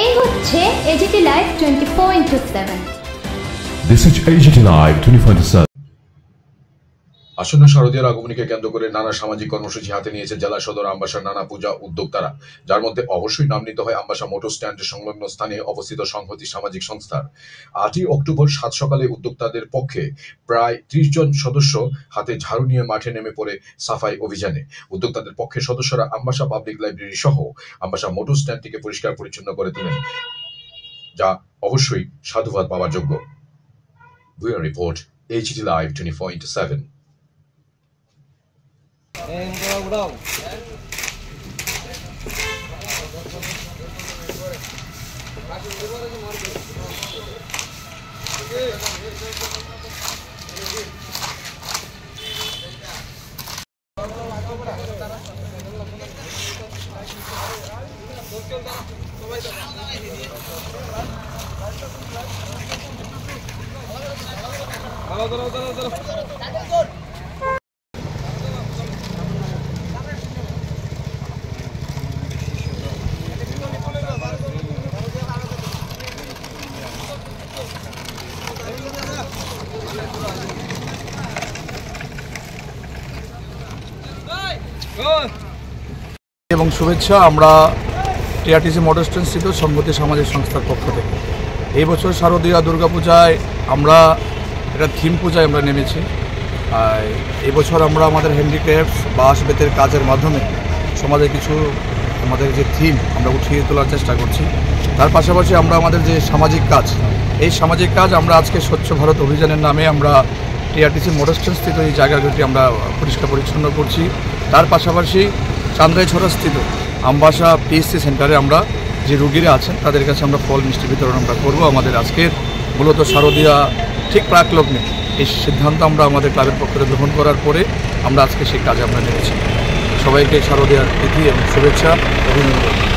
এই হচ্ছে AGT Live 24/7। This is AGT Live 24/7। আসন্ন শারদীয়ার আগমনীকে কেন্দ্র করে নানা সামাজিক কর্মসূচি হাতে নিয়েছে জেলা সদর আমবাসার নানা পূজা উদ্যোক্তারা, যার মধ্যে অবশ্যই নাম নিতে হয় আমবাসা মোটর স্ট্যান্ডের সংলগ্ন স্থানে অবস্থিত সংহতি সামাজিক সংস্থার। 8ই অক্টোবর সাত সকালে উদ্যোক্তাদের পক্ষে প্রায় 30 জন সদস্য হাতে ঝাড়ু নিয়ে মাঠে নেমে পড়ে সাফাই অভিযানে। উদ্যোক্তাদের পক্ষে সদস্যরা আমবাসা পাবলিক লাইব্রেরি সহ আমবাসা মোটর স্ট্যান্ডটিকে পরিষ্কার পরিচ্ছন্ন করে তোলেন, যা অবশ্যই সাধুবাদ পাওয়ার যোগ্য। Bureau report, AGT Live 24/7। এবং শুভেচ্ছা আমরা TRTC মোটর স্ট্যান্ড স্থিত সংহতি সামাজিক সংস্থার পক্ষ থেকে এই বছর শারদীয়া দুর্গাপূজায় আমরা একটা থিম পূজায় আমরা নেমেছি। এই বছর আমরা আমাদের হ্যান্ডিক্রাফটস বাঁশ বেতের কাজের মাধ্যমে সমাজে কিছু আমাদের যে থিম আমরা উঠিয়ে তোলার চেষ্টা করছি। তার পাশাপাশি আমরা আমাদের যে সামাজিক কাজ, এই সামাজিক কাজ আমরা আজকে স্বচ্ছ ভারত অভিযানের নামে আমরা TRTC মোটর স্ট্যান্ড স্থিত এই জায়গাগুলি আমরা পরিষ্কার পরিচ্ছন্ন করছি। তার পাশাপাশি চান্দাইছড়া স্থিত আমবাসা PSC সেন্টারে আমরা যে রুগীরা আছেন তাদের কাছে আমরা ফল মিষ্টি বিতরণ আমরা করবো। আমাদের আজকের মূলত শারদীয়া ঠিক প্রাক লগ্নে এই সিদ্ধান্ত আমরা আমাদের ক্লাবের পক্ষ থেকে গ্রহণ করার পরে আমরা আজকে সেই কাজে আমরা নেমেছি। সবাইকে শারদীয়ার প্রীতি এবং শুভেচ্ছা, অভিনন্দন।